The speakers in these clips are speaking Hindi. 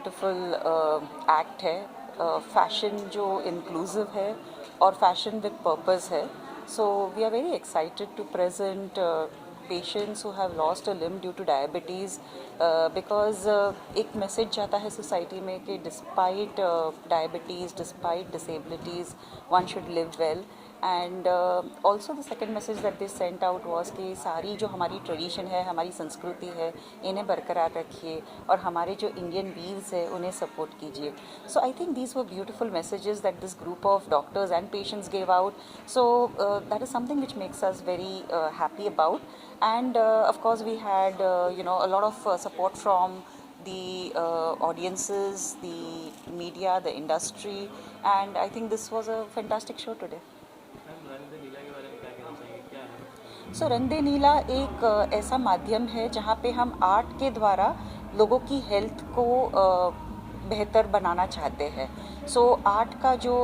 ब्यूटीफुल एक्ट है, फैशन जो इंक्लूसिव है और फैशन विद पर्पस है. So we are very excited to present patients who have lost a limb due to diabetes because एक मैसेज जाता है सोसाइटी में कि despite diabetes, despite disabilities, one should live well. And also the second message that they sent out was कि सारी जो हमारी ट्रेडिशन है, हमारी संस्कृति है, इन्हें बरकरार रखिए और हमारे जो इंडियन वीव्स है उन्हें सपोर्ट कीजिए. So I think these were beautiful messages that this group of doctors and patients gave out. So that is something which makes us very happy about. And of course we had a lot of support from the audiences, the media, the industry, and I think this was a fantastic show today. सो रंग दे नीला एक ऐसा माध्यम है जहाँ पे हम आर्ट के द्वारा लोगों की हेल्थ को बेहतर बनाना चाहते हैं. सो आर्ट का जो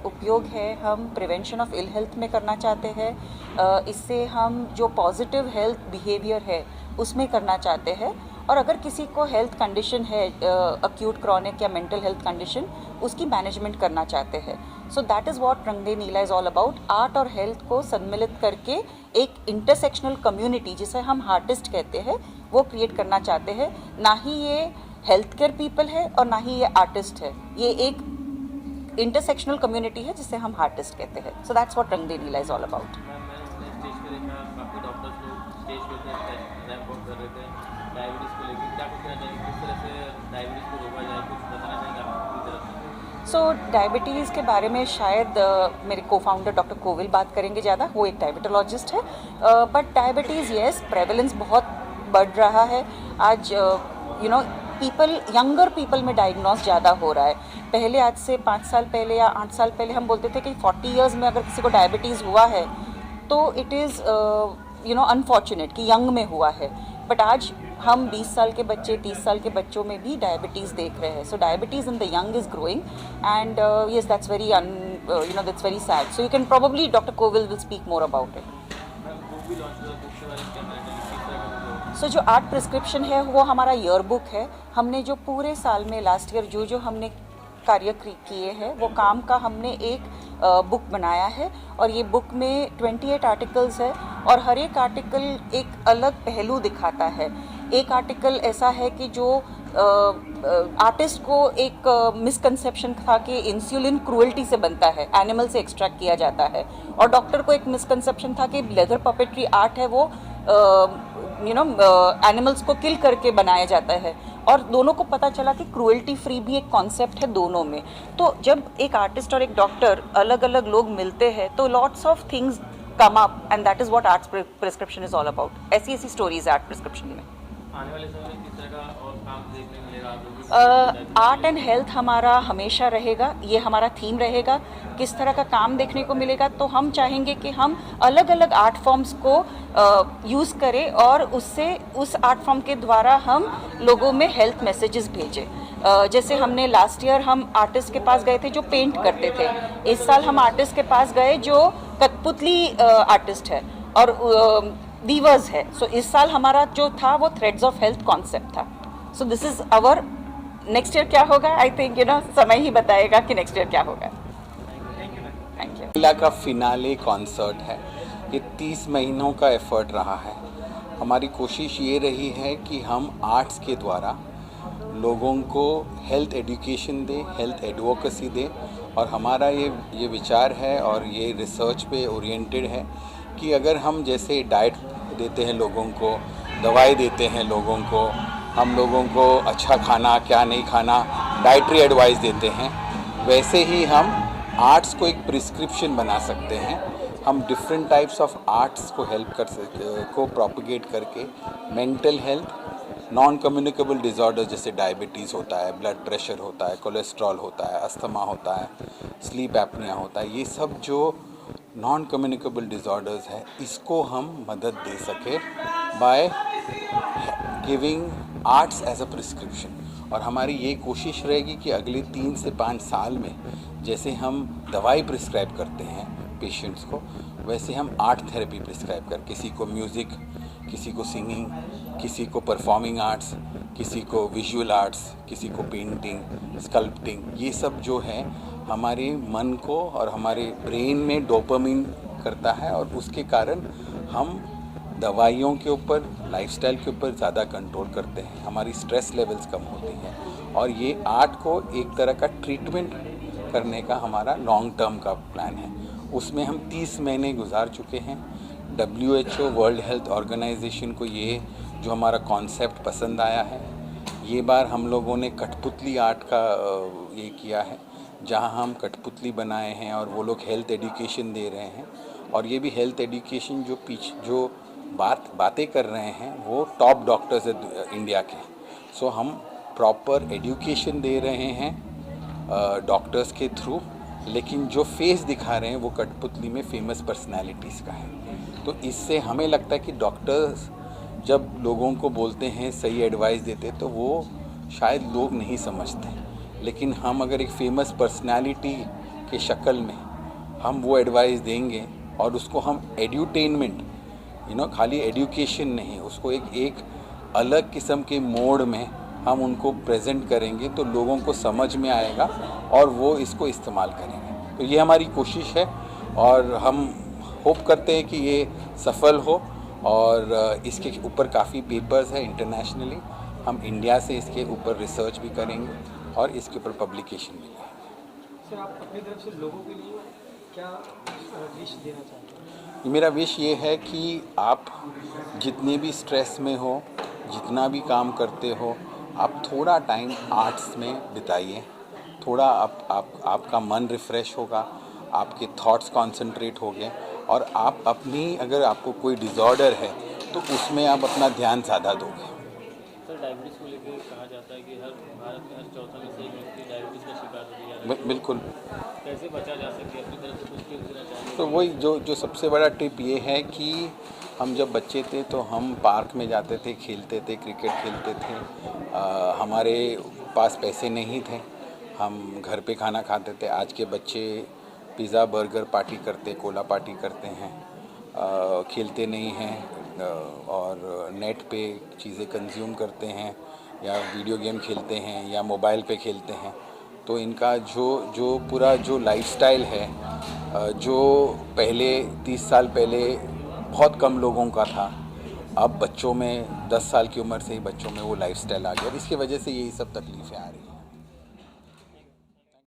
उपयोग है हम प्रिवेंशन ऑफ इल हेल्थ में करना चाहते हैं. इससे हम जो पॉजिटिव हेल्थ बिहेवियर है उसमें करना चाहते हैं. और अगर किसी को हेल्थ कंडीशन है, अक्यूट, क्रॉनिक या मेंटल हेल्थ कंडीशन, उसकी मैनेजमेंट करना चाहते हैं. सो that is what Rang De Neela is all about. Art और हेल्थ को सम्मिलित करके एक इंटरसेक्शनल कम्युनिटी, जिसे हम आर्टिस्ट कहते हैं, वो क्रिएट करना चाहते हैं. ना ही ये हेल्थ केयर पीपल है और ना ही ये आर्टिस्ट है, ये एक इंटरसेक्शनल कम्युनिटी है जिसे हम आर्टिस्ट कहते हैं. सो that's what Rang De Neela is all about. So diabetes के बारे में शायद मेरे को फाउंडर डॉक्टर कोविल बात करेंगे ज़्यादा. वो एक डायबिटोलॉजिस्ट है. बट डायबिटीज़ येस, प्रेवलेंस बहुत बढ़ रहा है. आज पीपल, यंगर पीपल में डायग्नोस ज़्यादा हो रहा है. पहले आज से 5 साल पहले या 8 साल पहले हम बोलते थे कि 40 इयर्स में अगर किसी को डायबिटीज़ हुआ है तो इट इज़ अनफॉर्चुनेट कि यंग में हुआ है. बट आज हम 20 साल के बच्चे, 30 साल के बच्चों में भी डायबिटीज़ देख रहे हैं. So diabetes in the young is growing and yes, that's very that's very sad. So you can probably, Dr. Koval will speak more about it. सो जो आर्ट प्रिस्क्रिप्शन है वो हमारा ईयर बुक है. हमने जो पूरे साल में लास्ट ईयर जो हमने कार्य किए हैं वो काम का हमने एक बुक बनाया है. और ये बुक में 28 आर्टिकल्स है और हर एक आर्टिकल एक अलग पहलू दिखाता है. एक आर्टिकल ऐसा है कि जो आर्टिस्ट को एक मिसकंसेप्शन था कि इंसुलिन क्रूएल्टी से बनता है, एनिमल से एक्सट्रैक्ट किया जाता है. और डॉक्टर को एक मिसकंसेप्शन था कि लेदर पपेट्री आर्ट है वो एनिमल्स को किल करके बनाया जाता है. और दोनों को पता चला कि क्रूएल्टी फ्री भी एक कॉन्सेप्ट है दोनों में. तो जब एक आर्टिस्ट और एक डॉक्टर, अलग अलग लोग मिलते हैं तो lots of things come up and that is what art prescription is all about. ऐसी ऐसी स्टोरीज है आर्ट प्रिस्क्रिप्शन में. आने वाले समय में किस तरह का और काम देखने मिलेगा आप लोगों को? आर्ट एंड हेल्थ हमारा हमेशा रहेगा, ये हमारा थीम रहेगा. किस तरह का काम देखने को मिलेगा, तो हम चाहेंगे कि हम अलग अलग आर्ट फॉर्म्स को यूज़ करें और उससे उस आर्ट फॉर्म के द्वारा हम लोगों में हेल्थ मैसेजेस भेजें. जैसे हमने लास्ट ईयर हम आर्टिस्ट के पास गए थे जो पेंट करते थे. इस साल हम आर्टिस्ट के पास गए जो कठपुतली आर्टिस्ट है और वीवर्स है. सो इस साल हमारा जो था वो थ्रेड्स ऑफ हेल्थ कॉन्सेप्ट था. So this is our. Next year क्या होगा, आई थिंक समय ही बताएगा कि नेक्स्ट ईयर क्या होगा. Thank you. नीला का फिनाले कॉन्सर्ट है. ये 30 महीनों का एफर्ट रहा है. हमारी कोशिश ये रही है कि हम आर्ट्स के द्वारा लोगों को हेल्थ एजुकेशन दें, हेल्थ एडवोकेसी दें. और हमारा ये विचार है और ये रिसर्च पे ओरिएंटेड है कि अगर हम जैसे डाइट देते हैं लोगों को, दवाई देते हैं लोगों को, हम लोगों को अच्छा खाना क्या नहीं खाना डाइटरी एडवाइस देते हैं, वैसे ही हम आर्ट्स को एक प्रिस्क्रिप्शन बना सकते हैं. हम डिफरेंट टाइप्स ऑफ आर्ट्स को हेल्प को प्रोपगेट करके मेंटल हेल्थ, नॉन कम्युनिकेबल डिज़ॉर्डर्स जैसे डायबिटीज़ होता है, ब्लड प्रेशर होता है, कोलेस्ट्रॉल होता है, अस्थमा होता है, स्लीप एपनिया होता है, ये सब जो नॉन कम्युनिकेबल डिज़ॉर्डर्स है इसको हम मदद दे सके by giving arts as a prescription. और हमारी ये कोशिश रहेगी कि अगले 3 से 5 साल में जैसे हम दवाई प्रिस्क्राइब करते हैं पेशेंट्स को, वैसे हम आर्ट थेरेपी प्रिस्क्राइब कर, किसी को म्यूज़िक, किसी को सिंगिंग, किसी को परफॉर्मिंग आर्ट्स, किसी को विजुअल आर्ट्स, किसी को पेंटिंग, स्कल्पटिंग, ये सब जो है हमारे मन को और हमारे ब्रेन में डोपामिन करता है और उसके कारण हम दवाइयों के ऊपर, लाइफस्टाइल के ऊपर ज़्यादा कंट्रोल करते हैं, हमारी स्ट्रेस लेवल्स कम होती हैं और ये आर्ट को एक तरह का ट्रीटमेंट करने का हमारा लॉन्ग टर्म का प्लान है। उसमें हम 30 महीने गुजार चुके हैं। WHO वर्ल्ड हेल्थ ऑर्गेनाइजेशन को ये जो हमारा कॉन्सेप्ट पसंद आया है। ये बार हम लोगों ने कठपुतली आर्ट का ये किया है, जहाँ हम कठपुतली बनाए हैं और वो लोग हेल्थ एजुकेशन दे रहे हैं और ये भी हेल्थ एजुकेशन जो बातें कर रहे हैं वो टॉप डॉक्टर्स है इंडिया के। सो हम प्रॉपर एजुकेशन दे रहे हैं डॉक्टर्स के थ्रू, लेकिन जो फेस दिखा रहे हैं वो कठपुतली में फेमस पर्सनालिटीज़ का है। तो इससे हमें लगता है कि डॉक्टर्स जब लोगों को बोलते हैं, सही एडवाइस देते, तो वो शायद लोग नहीं समझते, लेकिन हम अगर एक फेमस पर्सनालिटी के शक्ल में हम वो एडवाइस देंगे और उसको हम एड्यूटेनमेंट, खाली एजुकेशन नहीं, उसको एक अलग किस्म के मोड में हम उनको प्रेजेंट करेंगे तो लोगों को समझ में आएगा और वो इसको इस्तेमाल करेंगे। तो ये हमारी कोशिश है और हम होप करते हैं कि ये सफल हो और इसके ऊपर काफ़ी पेपर्स है इंटरनेशनली। हम इंडिया से इसके ऊपर रिसर्च भी करेंगे और इसके ऊपर पब्लिकेशन भी करेंगे। सर, आप अपनी तरफ से लोगों के लिए क्या विश देना चाहते हैं? मेरा विश ये है कि आप जितने भी स्ट्रेस में हो, जितना भी काम करते हो, आप थोड़ा टाइम आर्ट्स में बिताइए। थोड़ा आपका मन रिफ़्रेश होगा, आपके थॉट्स कंसंट्रेट होंगे और आप अपनी, अगर आपको कोई डिसऑर्डर है तो उसमें आप अपना ध्यान ज़्यादा दोगे। सर, डायबिटीज़ को लेकर कहा जाता है कि भारत में हर चौथा में से एक व्यक्ति डायबिटीज़ का शिकार हो गया है। बिल्कुल। कैसे बचा जा सके, अपनी तरफ से कुछ टिप्स देना चाहेंगे? तो वही जो सबसे बड़ा टिप ये है कि हम जब बच्चे थे तो हम पार्क में जाते थे, खेलते थे, क्रिकेट खेलते थे। हमारे पास पैसे नहीं थे, हम घर पे खाना खाते थे। आज के बच्चे पिज़्ज़ा बर्गर पार्टी करते, कोला पार्टी करते हैं, खेलते नहीं हैं और नेट पे चीज़ें कंज्यूम करते हैं या वीडियो गेम खेलते हैं या मोबाइल पे खेलते हैं। तो इनका जो पूरा जो लाइफस्टाइल है, जो पहले 30 साल पहले बहुत कम लोगों का था, अब बच्चों में 10 साल की उम्र से ही बच्चों में वो लाइफस्टाइल आ गया और इसकी वजह से यही सब तकलीफ़ें आ रही हैं।